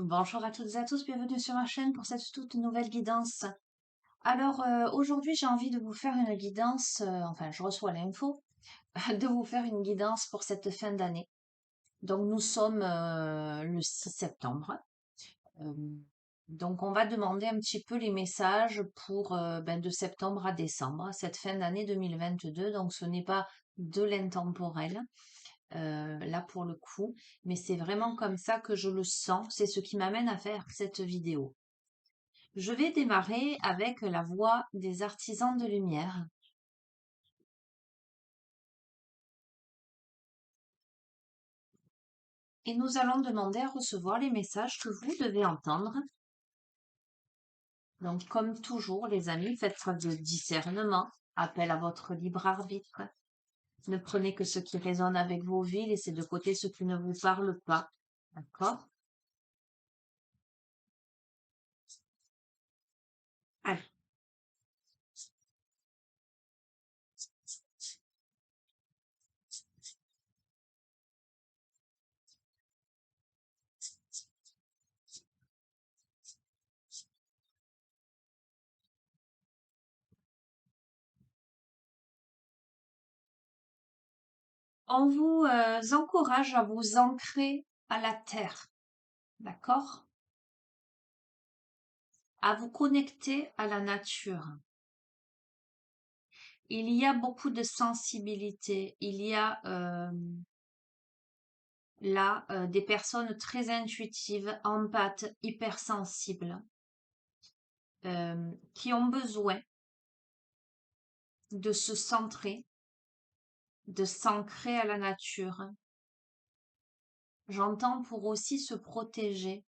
Bonjour à toutes et à tous, bienvenue sur ma chaîne pour cette toute nouvelle guidance. Alors aujourd'hui j'ai envie de vous faire une guidance, enfin je reçois l'info, de vous faire une guidance pour cette fin d'année. Donc nous sommes le 6 septembre. Euh, donc on va demander un petit peu les messages pour de septembre à décembre, cette fin d'année 2022. Donc ce n'est pas de l'intemporel. Là pour le coup, mais c'est vraiment comme ça que je le sens, c'est ce qui m'amène à faire cette vidéo. Je vais démarrer avec la voix des artisans de lumière. Et nous allons demander à recevoir les messages que vous devez entendre. Donc, comme toujours, les amis, faites preuve de discernement. Appel à votre libre arbitre. Ne prenez que ce qui résonne avec vos vies, laissez de côté ce qui ne vous parle pas. D'accord? Allez. On vous encourage à vous ancrer à la terre. D'accord? À vous connecter à la nature. Il y a beaucoup de sensibilité. Il y a là des personnes très intuitives, empathes, hypersensibles, qui ont besoin de se centrer, de s'ancrer à la nature. J'entends pour aussi se protéger,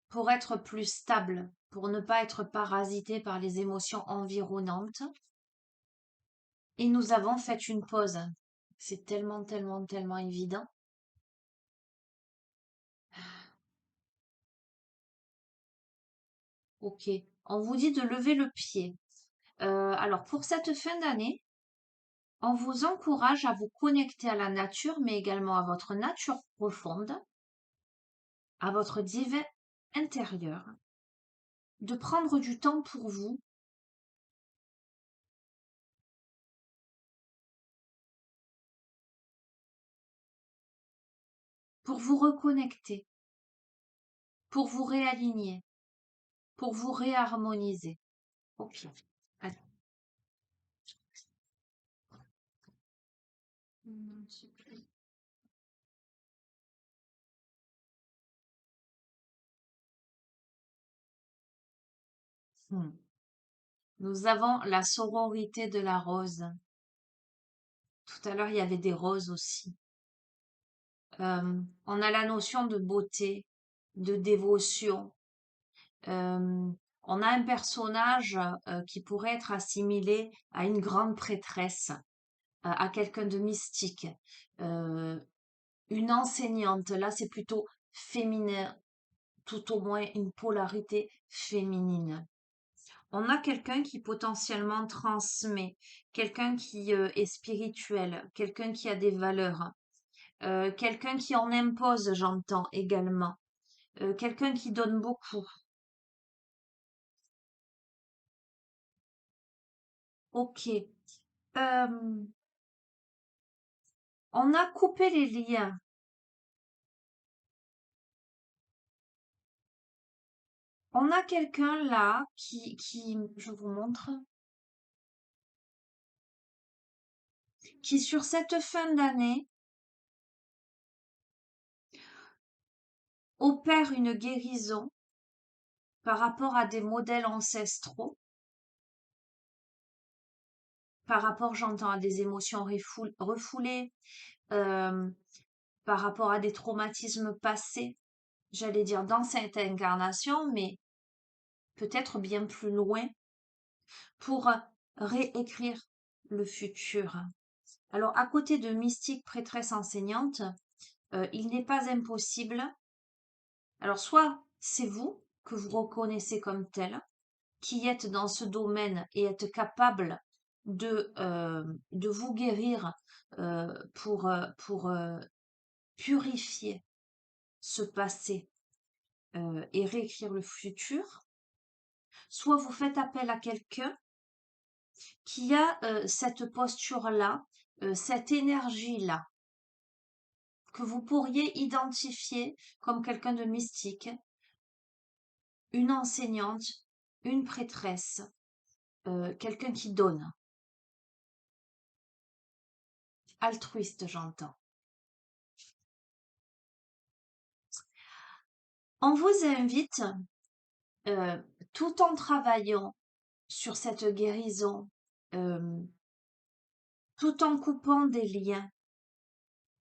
pour être plus stable, pour ne pas être parasité par les émotions environnantes. Et nous avons fait une pause. C'est tellement, tellement, tellement évident. Ok, on vous dit de lever le pied. Alors pour cette fin d'année, on vous encourage à vous connecter à la nature, mais également à votre nature profonde, à votre divin intérieur, de prendre du temps pour vous reconnecter, pour vous réaligner, pour vous réharmoniser. Ok. Allez. Hmm. Nous avons la sororité de la rose. Tout à l'heure, il y avait des roses aussi. On a la notion de beauté, de dévotion. Euh, on a un personnage qui pourrait être assimilé à une grande prêtresse, à quelqu'un de mystique, euh, une enseignante. Là, c'est plutôt féminin, tout au moins une polarité féminine. On a quelqu'un qui potentiellement transmet, quelqu'un qui est spirituel, quelqu'un qui a des valeurs, quelqu'un qui en impose, j'entends également, quelqu'un qui donne beaucoup. Ok. Euh, on a coupé les liens. On a quelqu'un là je vous montre, qui sur cette fin d'année opère une guérison par rapport à des modèles ancestraux, par rapport, j'entends, à des émotions refoulées, euh, par rapport à des traumatismes passés, j'allais dire dans cette incarnation, mais peut-être bien plus loin, pour réécrire le futur. Alors, à côté de mystique, prêtresse, enseignante, il n'est pas impossible. Alors, soit c'est vous que vous reconnaissez comme tel, qui êtes dans ce domaine et êtes capable de vous guérir pour purifier ce passé et réécrire le futur, soit vous faites appel à quelqu'un qui a cette posture-là, cette énergie-là, que vous pourriez identifier comme quelqu'un de mystique, une enseignante, une prêtresse, quelqu'un qui donne, altruiste, j'entends. On vous invite, euh, tout en travaillant sur cette guérison, euh, tout en coupant des liens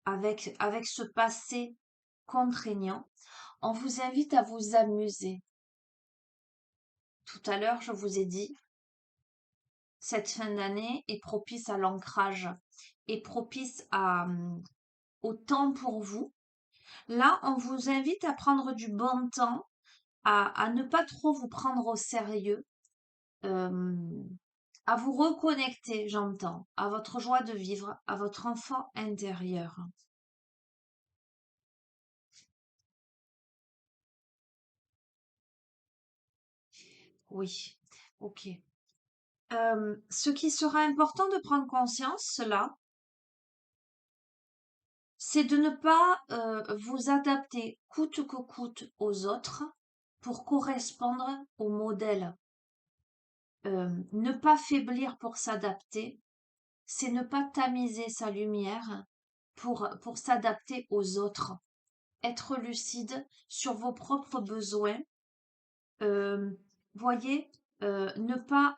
avec ce passé contraignant, on vous invite à vous amuser. Tout à l'heure, je vous ai dit, cette fin d'année est propice à l'ancrage, est propice au temps pour vous. Là, on vous invite à prendre du bon temps, à ne pas trop vous prendre au sérieux, euh, à vous reconnecter, j'entends, à votre joie de vivre, à votre enfant intérieur. Oui, ok. Ce qui sera important de prendre conscience, là, c'est de ne pas vous adapter coûte que coûte aux autres pour correspondre au modèle. Ne pas faiblir pour s'adapter, c'est ne pas tamiser sa lumière pour s'adapter aux autres. Être lucide sur vos propres besoins. euh, Voyez, ne pas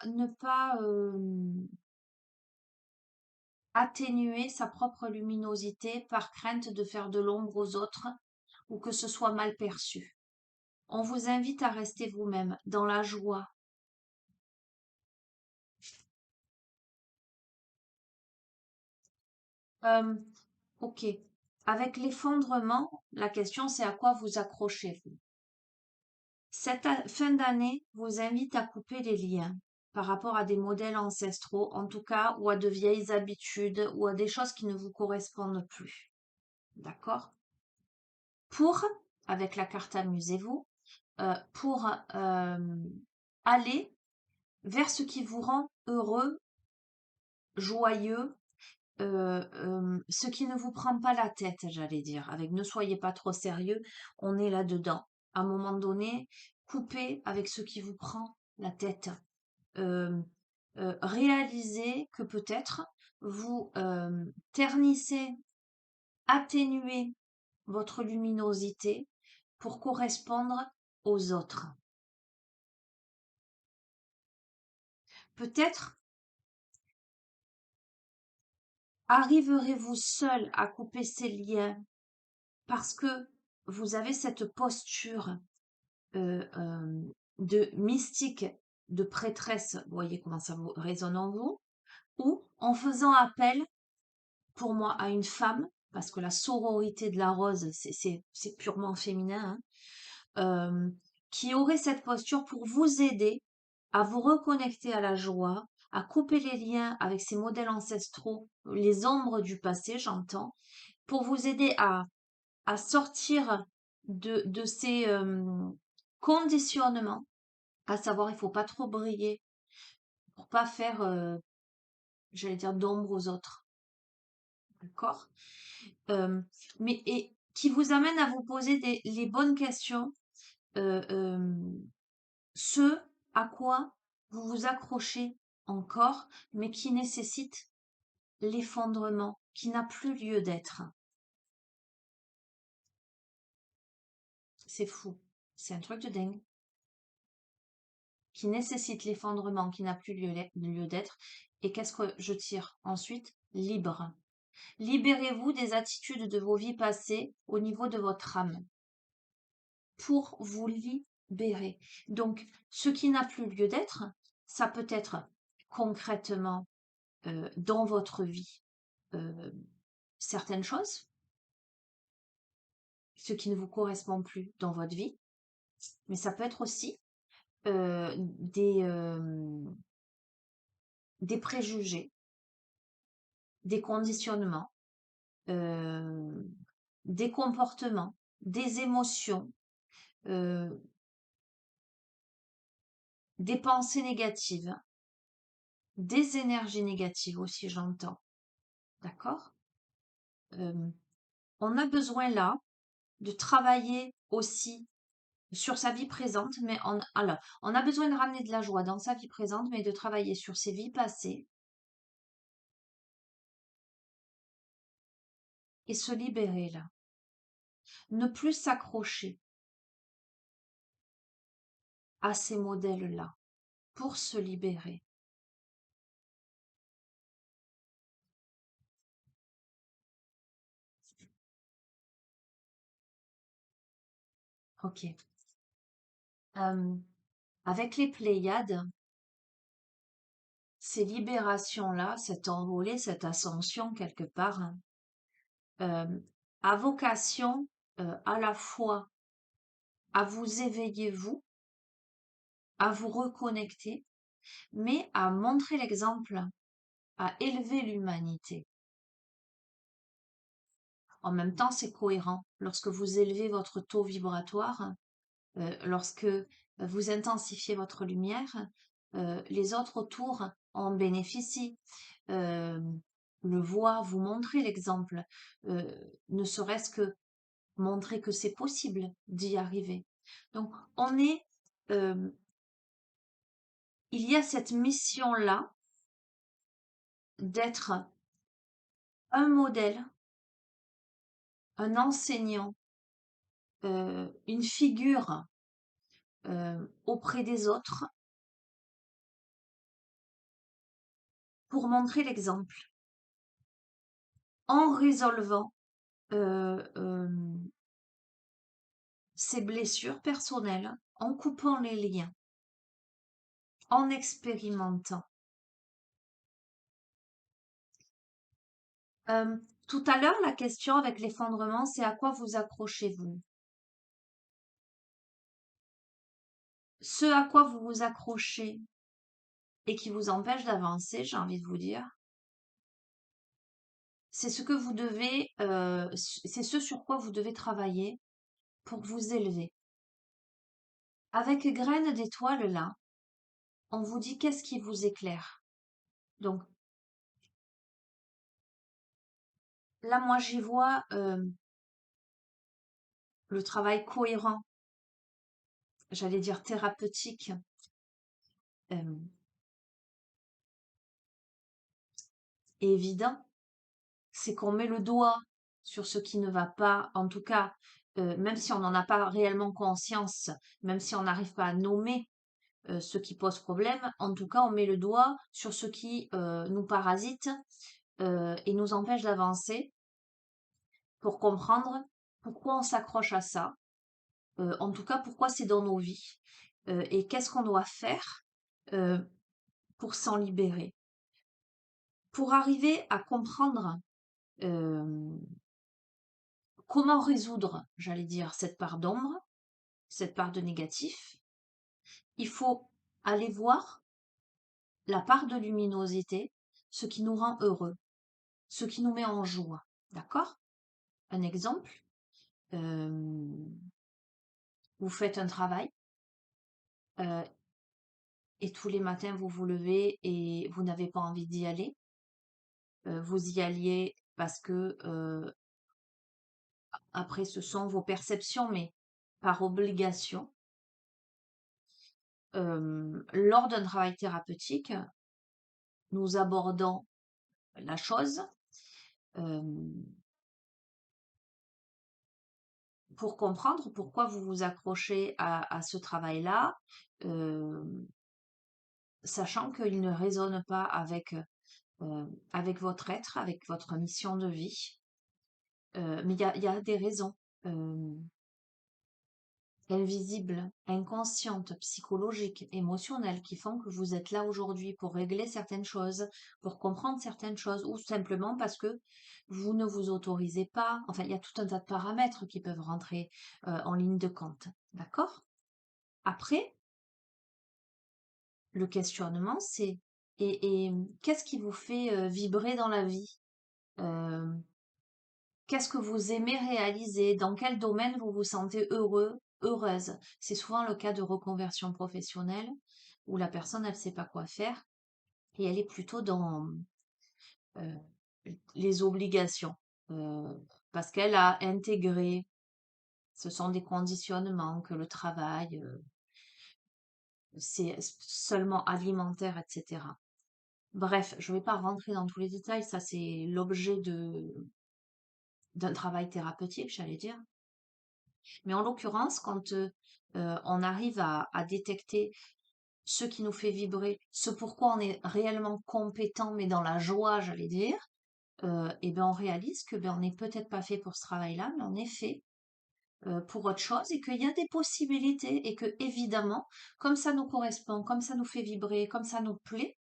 atténuer sa propre luminosité par crainte de faire de l'ombre aux autres ou que ce soit mal perçu. On vous invite à rester vous-même dans la joie. Euh, ok. Avec l'effondrement, la question c'est à quoi vous accrochez-vous. Cette fin d'année vous invite à couper les liens par rapport à des modèles ancestraux, en tout cas, ou à de vieilles habitudes, ou à des choses qui ne vous correspondent plus. D'accord? Pour, avec la carte amusez-vous, pour aller vers ce qui vous rend heureux, joyeux, ce qui ne vous prend pas la tête, j'allais dire. Avec ne soyez pas trop sérieux, on est là-dedans. À un moment donné, coupez avec ce qui vous prend la tête. Euh, Réalisez que peut-être vous ternissez, atténuez votre luminosité pour correspondre aux autres. Peut-être arriverez-vous seul à couper ces liens parce que vous avez cette posture de mystique, de prêtresse, vous voyez comment ça vous résonne en vous, ou en faisant appel, pour moi, à une femme, parce que la sororité de la rose, c'est purement féminin, hein, qui aurait cette posture pour vous aider à vous reconnecter à la joie, à couper les liens avec ces modèles ancestraux, les ombres du passé, j'entends, pour vous aider à sortir de ces conditionnements, à savoir il faut pas trop briller pour pas faire, j'allais dire, d'ombre aux autres, d'accord? Euh, mais et qui vous amène à vous poser les bonnes questions, euh, euh, ce à quoi vous vous accrochez encore, mais qui nécessite l'effondrement, qui n'a plus lieu d'être. C'est fou, c'est un truc de dingue, qui nécessite l'effondrement, qui n'a plus lieu d'être. Et qu'est-ce que je tire ensuite? Libre. Libérez-vous des attitudes de vos vies passées au niveau de votre âme pour vous libérer. Donc, ce qui n'a plus lieu d'être, ça peut être concrètement dans votre vie euh, certaines choses, ce qui ne vous correspond plus dans votre vie, mais ça peut être aussi des préjugés, des conditionnements, euh, des comportements. des émotions, euh, des pensées négatives, des énergies négatives aussi, j'entends. D'accord? Euh, on a besoin là de travailler aussi sur sa vie présente, mais alors, on a besoin de ramener de la joie dans sa vie présente, mais de travailler sur ses vies passées et se libérer là. Ne plus s'accrocher à ces modèles-là pour se libérer. Ok. Euh, avec les Pléiades, ces libérations-là, cette envolée, cette ascension quelque part, euh, a vocation à la fois à vous éveiller vous, à vous reconnecter, mais à montrer l'exemple, à élever l'humanité. En même temps, c'est cohérent. Lorsque vous élevez votre taux vibratoire, lorsque vous intensifiez votre lumière, les autres autour en bénéficient, euh, le voient, vous montrer l'exemple, euh, ne serait-ce que montrer que c'est possible d'y arriver. Donc, euh, il y a cette mission-là d'être un modèle, un enseignant, une figure auprès des autres pour montrer l'exemple en résolvant ses blessures personnelles, en coupant les liens, en expérimentant. Euh, Tout à l'heure, la question avec l'effondrement, c'est à quoi vous accrochez-vous? Ce à quoi vous vous accrochez et qui vous empêche d'avancer, j'ai envie de vous dire, c'est ce que vous devez, c'est ce sur quoi vous devez travailler pour vous élever. Avec graines d'étoiles là, on vous dit qu'est-ce qui vous éclaire. Donc là, moi, j'y vois le travail cohérent, j'allais dire thérapeutique, euh, et évident. C'est qu'on met le doigt sur ce qui ne va pas, en tout cas, même si on n'en a pas réellement conscience, même si on n'arrive pas à nommer ce qui pose problème, en tout cas, on met le doigt sur ce qui nous parasite et nous empêche d'avancer pour comprendre pourquoi on s'accroche à ça, en tout cas, pourquoi c'est dans nos vies et qu'est-ce qu'on doit faire euh, pour s'en libérer, pour arriver à comprendre euh, comment résoudre, j'allais dire, cette part d'ombre, cette part de négatif. Il faut aller voir la part de luminosité, ce qui nous rend heureux, ce qui nous met en joie. D'accord? Un exemple, euh, vous faites un travail euh, et tous les matins vous vous levez et vous n'avez pas envie d'y aller. Vous y alliez parce que après ce sont vos perceptions, mais par obligation. Lors d'un travail thérapeutique, nous abordons la chose euh, pour comprendre pourquoi vous vous accrochez à ce travail-là, euh, sachant qu'il ne résonne pas avec votre être, avec votre mission de vie. Mais il y a des raisons invisibles, inconscientes, psychologiques, émotionnelles qui font que vous êtes là aujourd'hui pour régler certaines choses, pour comprendre certaines choses, ou simplement parce que vous ne vous autorisez pas. Enfin, il y a tout un tas de paramètres qui peuvent rentrer en ligne de compte. D'accord? Après, le questionnement, c'est et qu'est-ce qui vous fait vibrer dans la vie? Euh, qu'est-ce que vous aimez réaliser, dans quel domaine vous vous sentez heureux, heureuse. C'est souvent le cas de reconversion professionnelle où la personne, elle ne sait pas quoi faire et elle est plutôt dans euh, les obligations parce qu'elle a intégré, ce sont des conditionnements que le travail, c'est seulement alimentaire, etc. Bref, je ne vais pas rentrer dans tous les détails, ça c'est l'objet d'un travail thérapeutique, j'allais dire. Mais en l'occurrence, quand on arrive à détecter ce qui nous fait vibrer, ce pourquoi on est réellement compétent, mais dans la joie, j'allais dire, et ben on réalise que ben on n'est peut-être pas fait pour ce travail-là, mais on est fait pour autre chose et qu'il y a des possibilités et que évidemment, comme ça nous correspond, comme ça nous fait vibrer, comme ça nous plaît,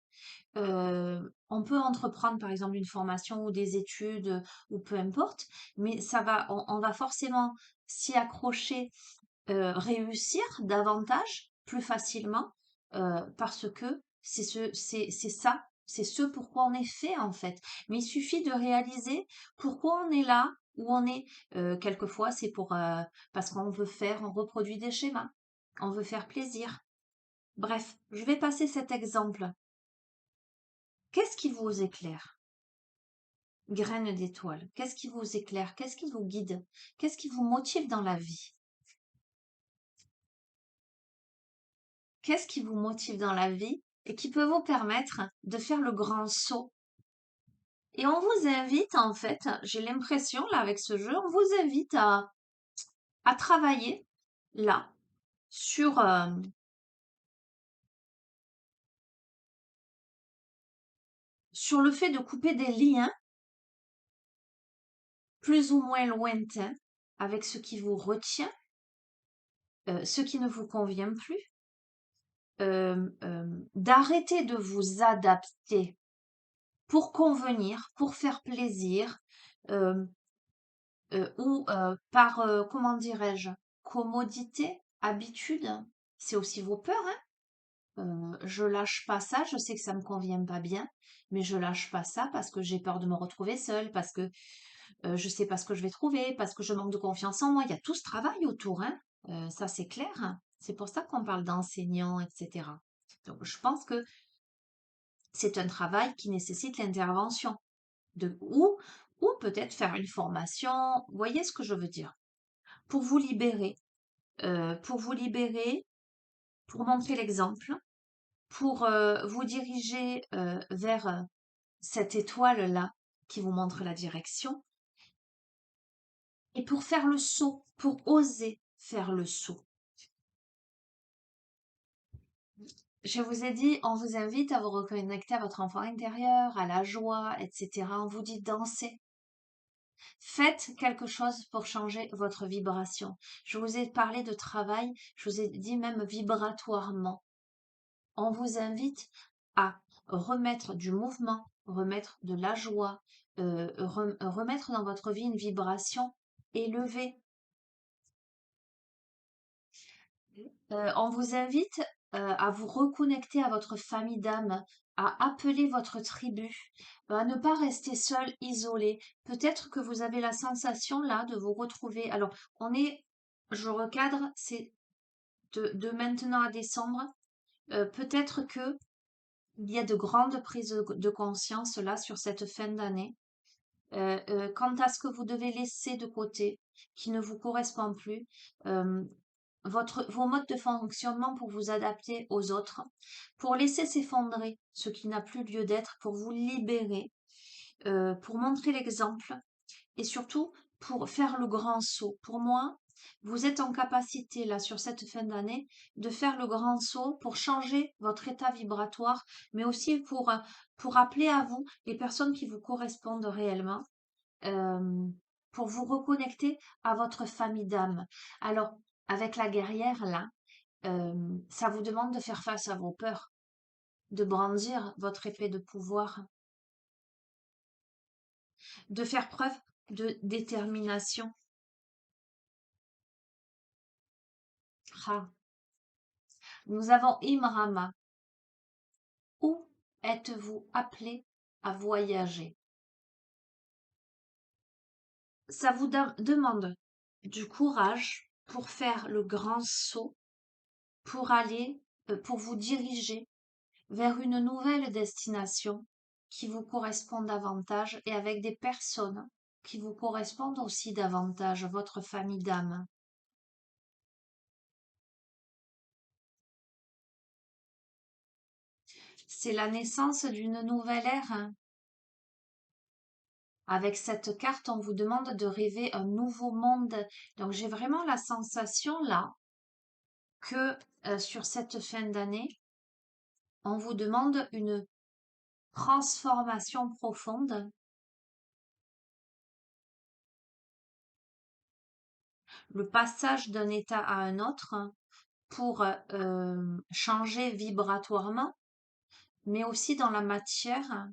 on peut entreprendre par exemple une formation ou des études ou peu importe, mais on va forcément s'y accrocher, réussir davantage, plus facilement, parce que c'est ça, c'est ce pourquoi on est fait en fait. Mais il suffit de réaliser pourquoi on est là, où on est. Quelquefois, c'est parce qu'on veut faire, on reproduit des schémas, on veut faire plaisir. Bref, je vais passer cet exemple. Qu'est-ce qui vous éclaire? Graines d'étoiles. Qu'est-ce qui vous éclaire? Qu'est-ce qui vous guide? Qu'est-ce qui vous motive dans la vie? Qu'est-ce qui vous motive dans la vie et qui peut vous permettre de faire le grand saut? Et on vous invite, en fait, j'ai l'impression, là, avec ce jeu, on vous invite à travailler, là, sur le fait de couper des liens plus ou moins lointains avec ce qui vous retient, ce qui ne vous convient plus, d'arrêter de vous adapter pour convenir, pour faire plaisir, euh, ou par, comment dirais-je, commodité, habitude. C'est aussi vos peurs, hein. Je lâche pas ça, je sais que ça me convient pas bien, mais je lâche pas ça parce que j'ai peur de me retrouver seule, parce que je sais pas ce que je vais trouver, parce que je manque de confiance en moi. Il y a tout ce travail autour, hein. Ça c'est clair, hein. C'est pour ça qu'on parle d'enseignants, etc. Donc je pense que c'est un travail qui nécessite l'intervention de ou peut-être faire une formation. Vous voyez ce que je veux dire? Pour vous libérer, pour vous libérer, pour montrer l'exemple, pour vous diriger vers cette étoile-là qui vous montre la direction, et pour faire le saut, pour oser faire le saut. Je vous ai dit, on vous invite à vous reconnecter à votre enfant intérieur, à la joie, etc. On vous dit danser. Faites quelque chose pour changer votre vibration. Je vous ai parlé de travail, je vous ai dit même vibratoirement. On vous invite à remettre du mouvement, remettre de la joie, remettre dans votre vie une vibration élevée. On vous invite à vous reconnecter à votre famille d'âme, à appeler votre tribu, à ne pas rester seul, isolé. Peut-être que vous avez la sensation là de vous retrouver. Alors, je recadre, c'est de maintenant à décembre. Peut-être que il y a de grandes prises de conscience là sur cette fin d'année. Quant à ce que vous devez laisser de côté, qui ne vous correspond plus, euh, vos modes de fonctionnement pour vous adapter aux autres, pour laisser s'effondrer ce qui n'a plus lieu d'être, pour vous libérer, pour montrer l'exemple et surtout pour faire le grand saut. Pour moi, vous êtes en capacité, là, sur cette fin d'année, de faire le grand saut pour changer votre état vibratoire, mais aussi pour appeler à vous les personnes qui vous correspondent réellement, euh, pour vous reconnecter à votre famille d'âme. Alors, avec la guerrière, là, ça vous demande de faire face à vos peurs, de brandir votre épée de pouvoir, de faire preuve de détermination. Ah, nous avons Imrama. Où êtes-vous appelé à voyager? Ça vous demande du courage pour faire le grand saut, pour aller, pour vous diriger vers une nouvelle destination qui vous correspond davantage et avec des personnes qui vous correspondent aussi davantage, votre famille d'âme. C'est la naissance d'une nouvelle ère. Avec cette carte, on vous demande de rêver un nouveau monde. Donc j'ai vraiment la sensation là que sur cette fin d'année, on vous demande une transformation profonde, le passage d'un état à un autre pour changer vibratoirement, mais aussi dans la matière,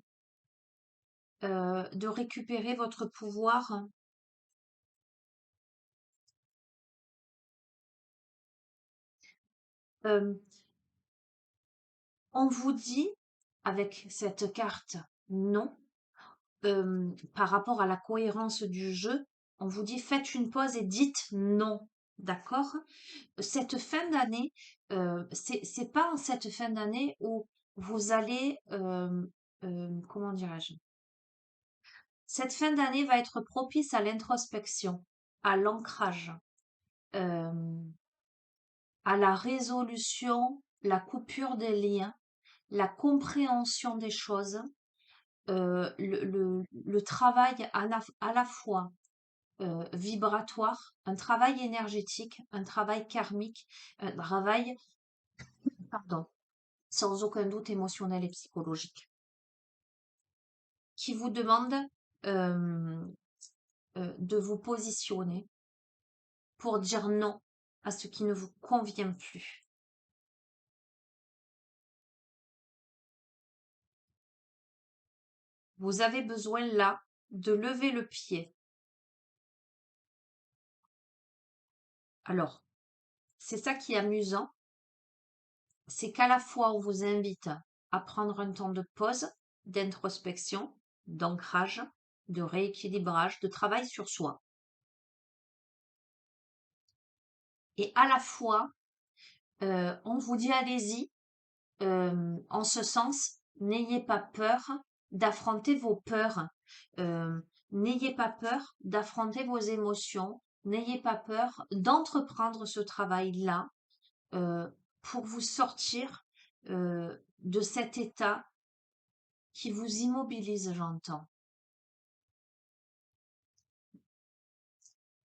de récupérer votre pouvoir. Euh, on vous dit, avec cette carte, non, par rapport à la cohérence du jeu, on vous dit faites une pause et dites non. D'accord? Cette fin d'année, c'est pas en cette fin d'année où vous allez, comment dirais-je? Cette fin d'année va être propice à l'introspection, à l'ancrage, euh, à la résolution, la coupure des liens, la compréhension des choses, le travail à la fois vibratoire, un travail énergétique, un travail karmique, un travail, pardon, sans aucun doute émotionnel et psychologique, qui vous demande euh, de vous positionner pour dire non à ce qui ne vous convient plus. Vous avez besoin là de lever le pied. Alors, c'est ça qui est amusant, c'est qu'à la fois on vous invite à prendre un temps de pause, d'introspection, d'ancrage, de rééquilibrage, de travail sur soi. Et à la fois, on vous dit allez-y, en ce sens, n'ayez pas peur d'affronter vos peurs. Euh, N'ayez pas peur d'affronter vos émotions. N'ayez pas peur d'entreprendre ce travail-là euh, pour vous sortir de cet état qui vous immobilise, j'entends.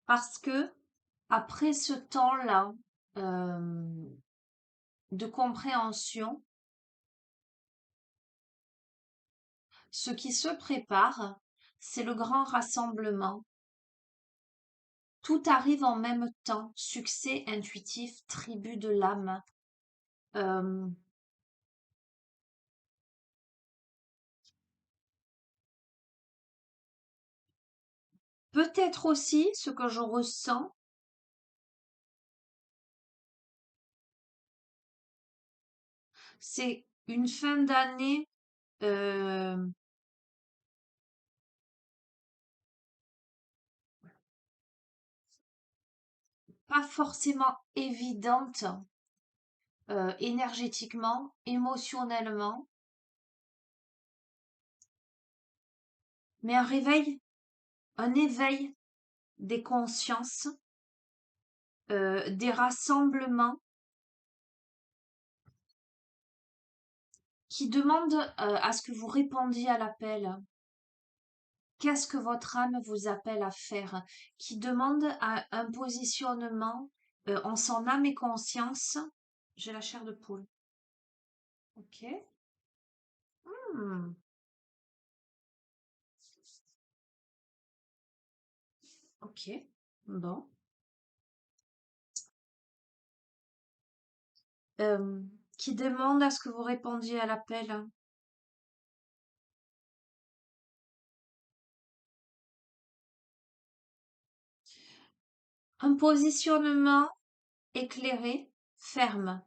Parce que après ce temps-là euh, de compréhension, ce qui se prépare, c'est le grand rassemblement. Tout arrive en même temps, succès intuitif, tribu de l'âme. Euh, Peut-être aussi ce que je ressens, c'est une fin d'année euh, pas forcément évidente énergétiquement, émotionnellement, mais un réveil, un éveil des consciences, des rassemblements qui demandent à ce que vous répondiez à l'appel. Qu'est-ce que votre âme vous appelle à faire? Qui demande un positionnement en son âme et conscience. J'ai la chair de poule. Ok. Hmm, ok. Bon. Euh, qui demande à ce que vous répondiez à l'appel. Un positionnement éclairé, ferme.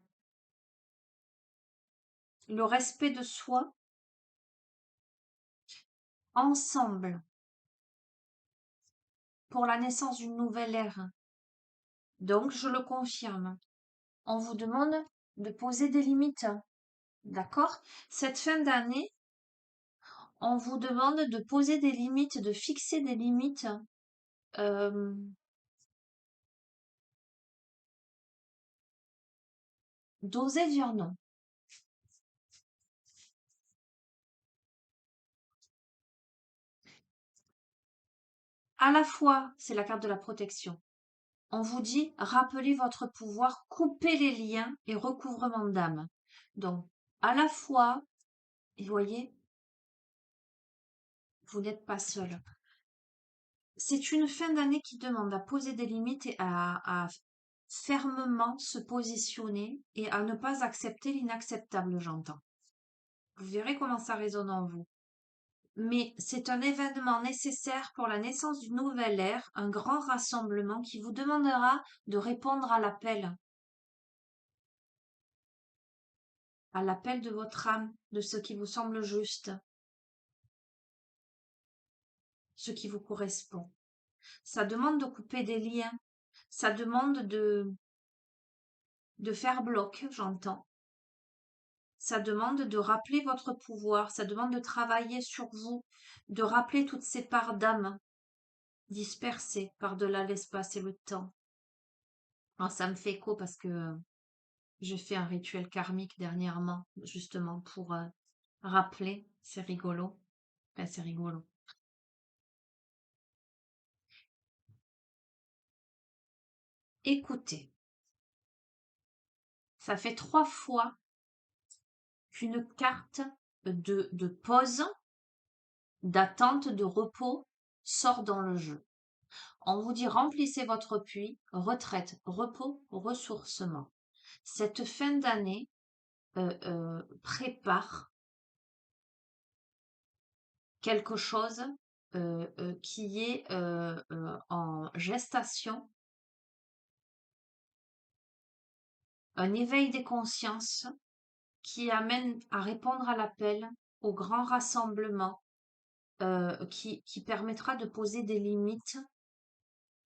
Le respect de soi, ensemble. pour la naissance d'une nouvelle ère. Donc, je le confirme. On vous demande de poser des limites. D'accord? Cette fin d'année, on vous demande de poser des limites, de fixer des limites. euh, D'oser dire non. À la fois, c'est la carte de la protection. On vous dit, rappelez votre pouvoir, coupez les liens et recouvrement d'âme. Donc, à la fois, et voyez, vous n'êtes pas seul. C'est une fin d'année qui demande à poser des limites et à fermement se positionner et à ne pas accepter l'inacceptable, j'entends. Vous verrez comment ça résonne en vous. Mais c'est un événement nécessaire pour la naissance d'une nouvelle ère, un grand rassemblement qui vous demandera de répondre à l'appel de votre âme, de ce qui vous semble juste, ce qui vous correspond. Ça demande de couper des liens, ça demande de faire bloc, j'entends. Ça demande de rappeler votre pouvoir, ça demande de travailler sur vous, de rappeler toutes ces parts d'âme dispersées par-delà l'espace et le temps. Alors, ça me fait écho parce que j'ai fait un rituel karmique dernièrement, justement pour rappeler. C'est rigolo. Enfin, c'est rigolo. Écoutez, ça fait 3 fois qu'une carte de pause, d'attente, de repos sort dans le jeu. On vous dit remplissez votre puits, retraite, repos, ressourcement. Cette fin d'année prépare quelque chose qui est en gestation, un éveil des consciences qui amène à répondre à l'appel, au grand rassemblement, qui permettra de poser des limites,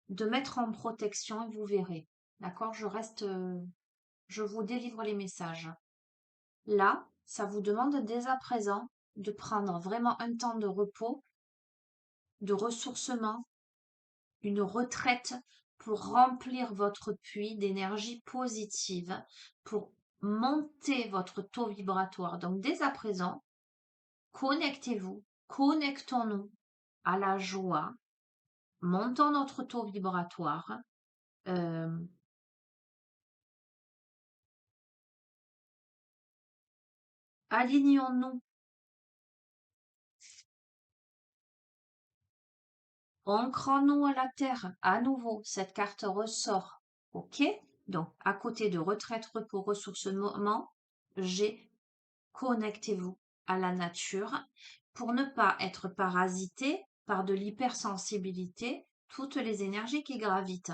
de mettre en protection et vous verrez. D'accord? Je vous délivre les messages. Là, ça vous demande dès à présent de prendre vraiment un temps de repos, de ressourcement, une retraite pour remplir votre puits d'énergie positive, pour monter votre taux vibratoire. Donc dès à présent, connectez-vous, connectons-nous à la joie, montons notre taux vibratoire, euh, alignons-nous, ancrons-nous à la terre. À nouveau, cette carte ressort. OK? Donc, à côté de retraite, repos, ressourcement, j'ai connectez-vous à la nature pour ne pas être parasité par de l'hypersensibilité, toutes les énergies qui gravitent.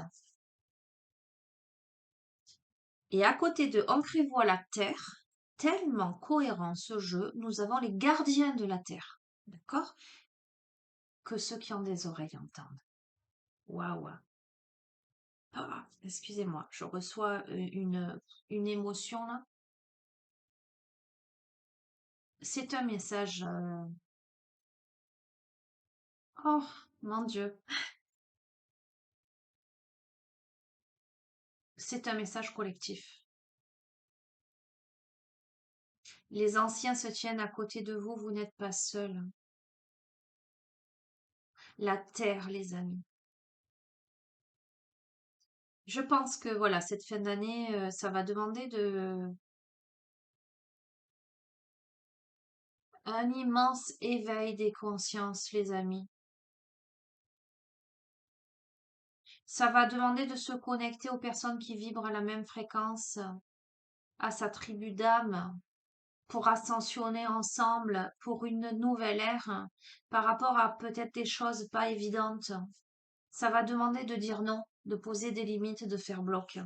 Et à côté de ancrez-vous à la terre, tellement cohérent ce jeu, nous avons les gardiens de la terre. D'accord? Que ceux qui ont des oreilles entendent. Waouh! Ah, excusez-moi, je reçois une émotion là. C'est un message. Oh, mon Dieu. C'est un message collectif. Les anciens se tiennent à côté de vous, vous n'êtes pas seuls. La terre, les amis. Je pense que voilà, cette fin d'année, ça va demander un immense éveil des consciences, les amis. Ça va demander de se connecter aux personnes qui vibrent à la même fréquence, à sa tribu d'âme, pour ascensionner ensemble pour une nouvelle ère par rapport à peut-être des choses pas évidentes. Ça va demander de dire non, de poser des limites, de faire bloc.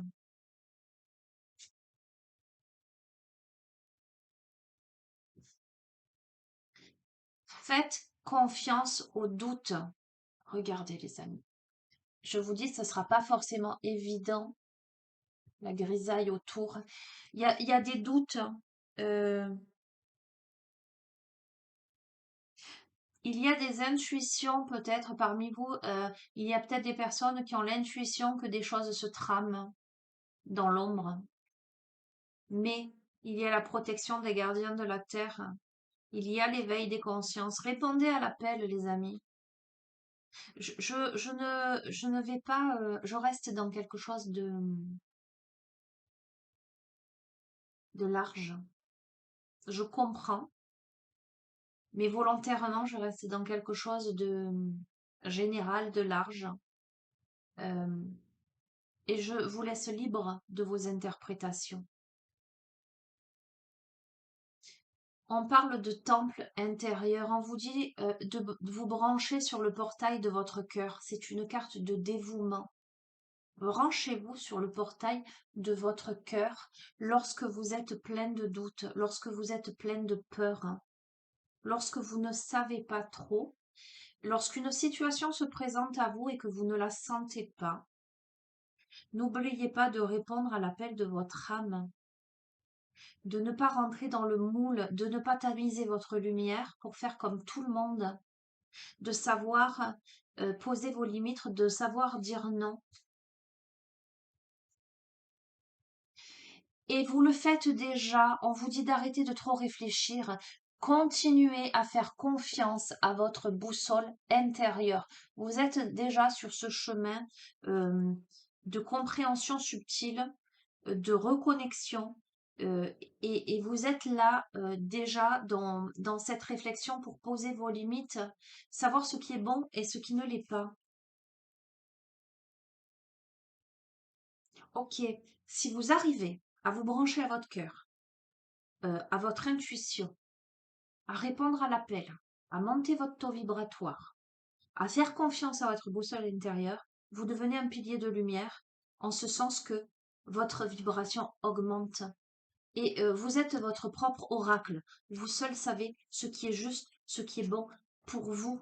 Faites confiance au doute. Regardez les amis. Je vous dis, ce ne sera pas forcément évident, la grisaille autour. Il y a des doutes, hein. Euh, il y a des intuitions peut-être parmi vous. Il y a peut-être des personnes qui ont l'intuition que des choses se trament dans l'ombre. Mais il y a la protection des gardiens de la terre. Il y a l'éveil des consciences. Répondez à l'appel, les amis. Je ne vais pas, je reste dans quelque chose de large. Je comprends, mais volontairement, je reste dans quelque chose de général, de large. Euh, et je vous laisse libre de vos interprétations. On parle de temple intérieur. On vous dit de vous brancher sur le portail de votre cœur. C'est une carte de dévouement. Branchez-vous sur le portail de votre cœur lorsque vous êtes plein de doutes, lorsque vous êtes plein de peur, hein, lorsque vous ne savez pas trop, lorsqu'une situation se présente à vous et que vous ne la sentez pas. N'oubliez pas de répondre à l'appel de votre âme, de ne pas rentrer dans le moule, de ne pas tamiser votre lumière pour faire comme tout le monde, de savoir poser vos limites, de savoir dire non. Et vous le faites déjà, on vous dit d'arrêter de trop réfléchir. Continuez à faire confiance à votre boussole intérieure. Vous êtes déjà sur ce chemin euh, de compréhension subtile, de reconnexion, euh, et vous êtes là déjà dans cette réflexion pour poser vos limites, savoir ce qui est bon et ce qui ne l'est pas. Ok, si vous arrivez à vous brancher à votre cœur, à votre intuition, à répondre à l'appel, à monter votre taux vibratoire, à faire confiance à votre boussole intérieure, vous devenez un pilier de lumière en ce sens que votre vibration augmente et vous êtes votre propre oracle. Vous seul savez ce qui est juste, ce qui est bon pour vous.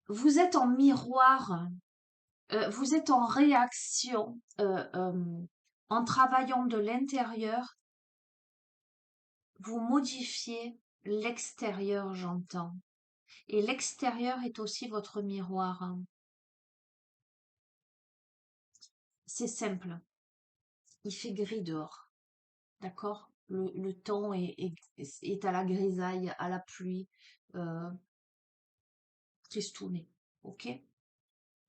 Vous êtes en miroir, vous êtes en réaction en travaillant de l'intérieur. Vous modifiez l'extérieur, j'entends. Et l'extérieur est aussi votre miroir, hein. C'est simple. Il fait gris dehors. D'accord? Le temps est à la grisaille, à la pluie, euh, tristouné. Ok?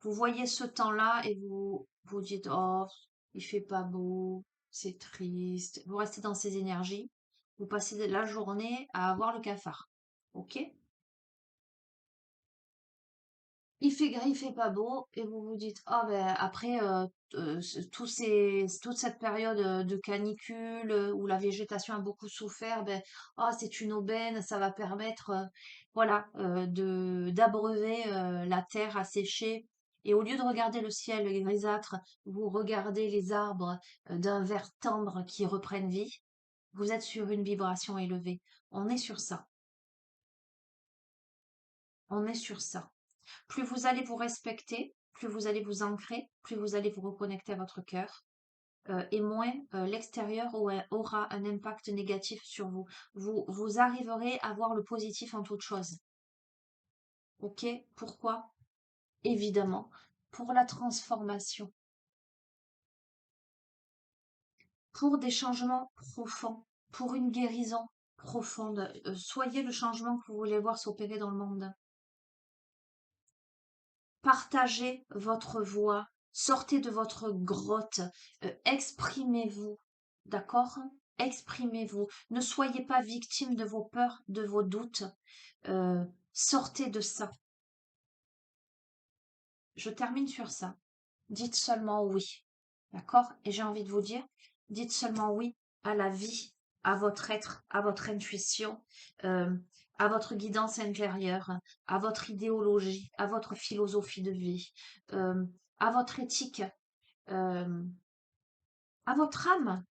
Vous voyez ce temps-là et vous vous dites, oh, il fait pas beau, c'est triste. Vous restez dans ces énergies. Vous passez la journée à avoir le cafard. Ok? Il fait gris, il fait pas beau, et vous vous dites, ah ben après toute cette période de canicule où la végétation a beaucoup souffert, ben ah c'est une aubaine, ça va permettre voilà de d'abreuver la terre asséchée. Et au lieu de regarder le ciel grisâtre, vous regardez les arbres d'un vert tendre qui reprennent vie. Vous êtes sur une vibration élevée. On est sur ça. On est sur ça. Plus vous allez vous respecter, plus vous allez vous ancrer, plus vous allez vous reconnecter à votre cœur, et moins l'extérieur aura un impact négatif sur vous. Vous arriverez à voir le positif en toute chose. Ok? Pourquoi? Évidemment, pour la transformation, pour des changements profonds, pour une guérison profonde. Soyez le changement que vous voulez voir s'opérer dans le monde. Partagez votre voix, sortez de votre grotte, exprimez-vous, d'accord? Exprimez-vous. Ne soyez pas victime de vos peurs, de vos doutes. euh, Sortez de ça. Je termine sur ça. Dites seulement oui, d'accord? Et j'ai envie de vous dire, dites seulement oui à la vie, à votre être, à votre intuition, euh, à votre guidance intérieure, à votre idéologie, à votre philosophie de vie, euh, à votre éthique, euh, à votre âme,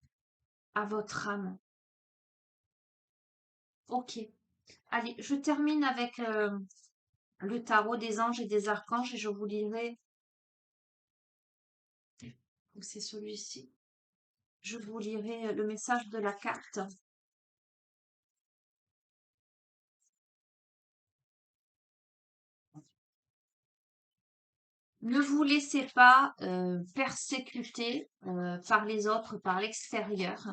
à votre âme. Ok. Allez, je termine avec le tarot des anges et des archanges et je vous lirai, ou c'est celui-ci, je vous lirai le message de la carte. Ne vous laissez pas persécuter par les autres, par l'extérieur.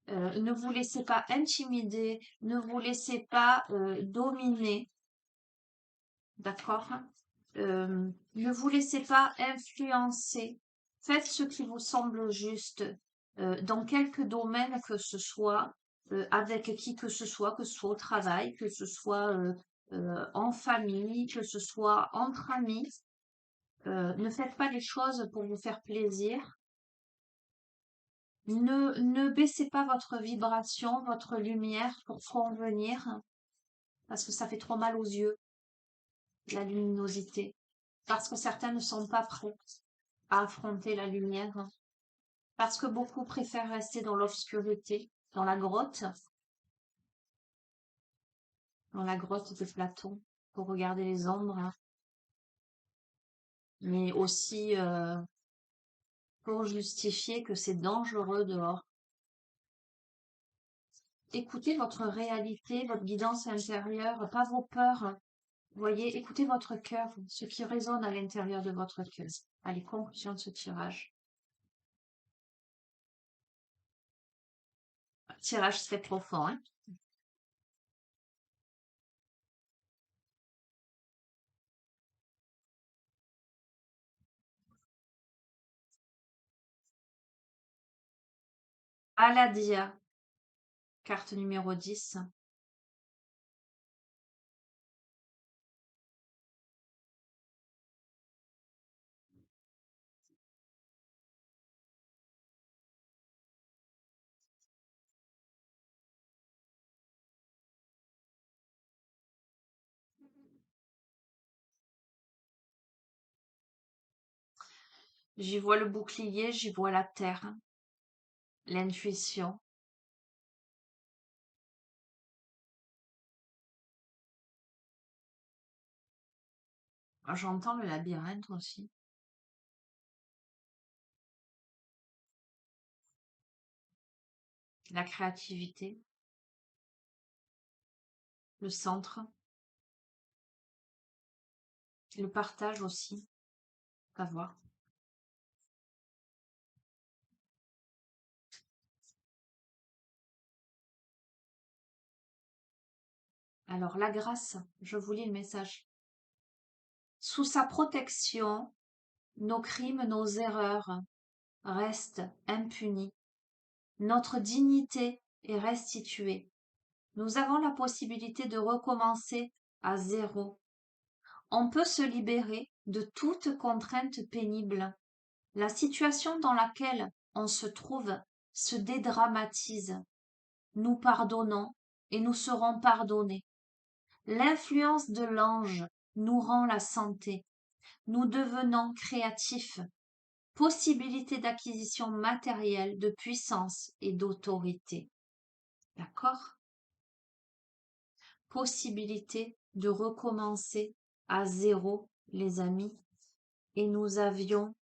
Ne vous laissez pas intimider, ne vous laissez pas dominer, d'accord? Ne vous laissez pas influencer. Faites ce qui vous semble juste dans quelque domaine que ce soit, avec qui que ce soit au travail, que ce soit en famille, que ce soit entre amis. Ne faites pas les choses pour vous faire plaisir. Ne baissez pas votre vibration, votre lumière pour convenir, parce que ça fait trop mal aux yeux, la luminosité. Parce que certains ne sont pas prêts à affronter la lumière. Parce que beaucoup préfèrent rester dans l'obscurité, dans la grotte de Platon, pour regarder les ombres, mais aussi pour justifier que c'est dangereux dehors. Écoutez votre réalité, votre guidance intérieure, pas vos peurs. Vous voyez, écoutez votre cœur, ce qui résonne à l'intérieur de votre cœur. Allez, conclusion de ce tirage. Tirage très profond, hein. Aladia, carte numéro 10. J'y vois le bouclier, j'y vois la terre, l'intuition. J'entends le labyrinthe aussi. La créativité, le centre, le partage aussi, à voir. Alors, la grâce, je vous lis le message. Sous sa protection, nos crimes, nos erreurs restent impunis. Notre dignité est restituée. Nous avons la possibilité de recommencer à zéro. On peut se libérer de toute contrainte pénible. La situation dans laquelle on se trouve se dédramatise. Nous pardonnons et nous serons pardonnés. L'influence de l'ange nous rend la santé. Nous devenons créatifs. Possibilité d'acquisition matérielle, de puissance et d'autorité. D'accord? Possibilité de recommencer à zéro, les amis. Et nous avions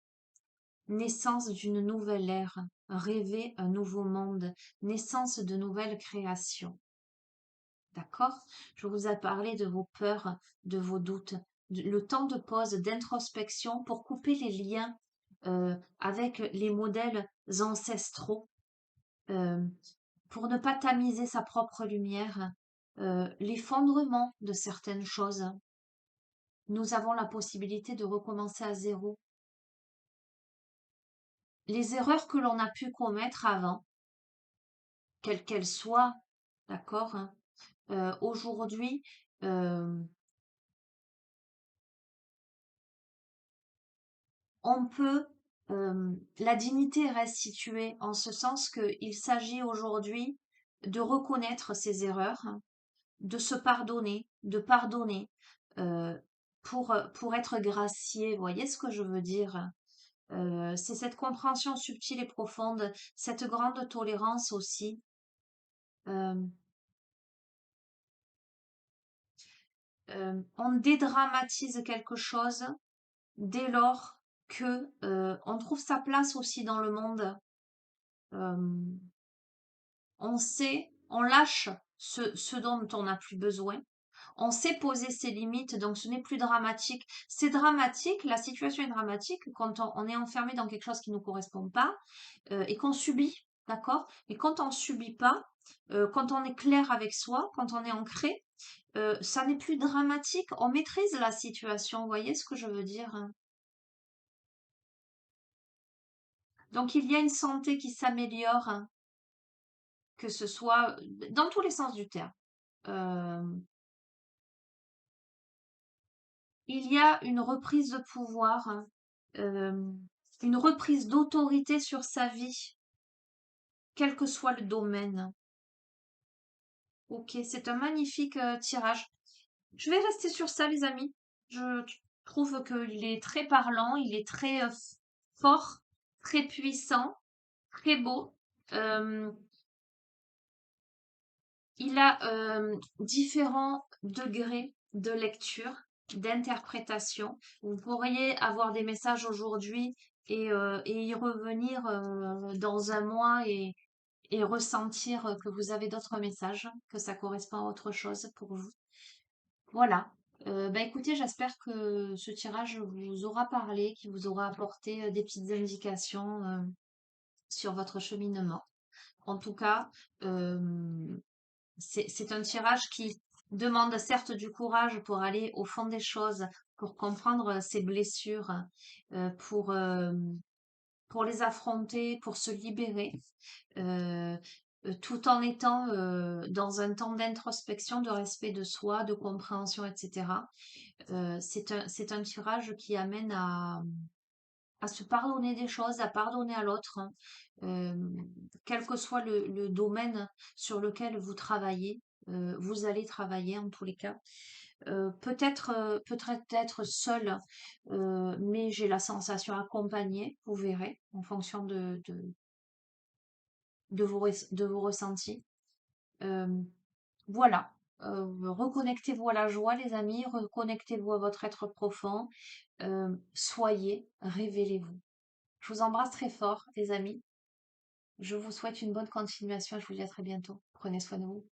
naissance d'une nouvelle ère, rêver un nouveau monde, naissance de nouvelles créations. D'accord? Je vous ai parlé de vos peurs, de vos doutes, le temps de pause, d'introspection pour couper les liens avec les modèles ancestraux, euh, pour ne pas tamiser sa propre lumière, l'effondrement de certaines choses. Nous avons la possibilité de recommencer à zéro. Les erreurs que l'on a pu commettre avant, quelles qu'elles soient, d'accord, hein, aujourd'hui, euh, on peut, la dignité est restituée en ce sens qu'il s'agit aujourd'hui de reconnaître ses erreurs, hein, de se pardonner, de pardonner euh, pour être gracié. Vous voyez ce que je veux dire? C'est cette compréhension subtile et profonde, cette grande tolérance aussi. euh, On dédramatise quelque chose dès lors que on trouve sa place aussi dans le monde. Euh, on sait, on lâche ce dont on n'a plus besoin. On sait poser ses limites, donc ce n'est plus dramatique. C'est dramatique, la situation est dramatique quand on est enfermé dans quelque chose qui ne nous correspond pas et qu'on subit, d'accord? Mais quand on ne subit pas, quand on est clair avec soi, quand on est ancré, ça n'est plus dramatique. On maîtrise la situation, vous voyez ce que je veux dire, hein? Donc il y a une santé qui s'améliore, hein, que ce soit dans tous les sens du terme. Euh, il y a une reprise de pouvoir, hein, euh, une reprise d'autorité sur sa vie, quel que soit le domaine. Ok, c'est un magnifique tirage. Je vais rester sur ça, les amis. Je trouve qu'il est très parlant, il est très fort, très puissant, très beau. Euh, il a différents degrés de lecture, d'interprétation. Vous pourriez avoir des messages aujourd'hui et y revenir dans un mois et ressentir que vous avez d'autres messages, que ça correspond à autre chose pour vous. Voilà. Bah écoutez, j'espère que ce tirage vous aura parlé, qu'il vous aura apporté des petites indications sur votre cheminement. En tout cas, euh, c'est un tirage qui demande certes du courage pour aller au fond des choses, pour comprendre ses blessures, euh, pour, euh, pour les affronter, pour se libérer, euh, tout en étant dans un temps d'introspection, de respect de soi, de compréhension, etc. C'est un tirage qui amène à se pardonner des choses, à pardonner à l'autre, hein, quel que soit le domaine sur lequel vous travaillez, vous allez travailler en tous les cas. Peut-être seul, mais j'ai la sensation accompagnée, vous verrez, en fonction de vos ressentis. Euh, voilà. Reconnectez-vous à la joie, les amis, reconnectez-vous à votre être profond. Soyez, révélez-vous. Je vous embrasse très fort, les amis. Je vous souhaite une bonne continuation et je vous dis à très bientôt. Prenez soin de vous.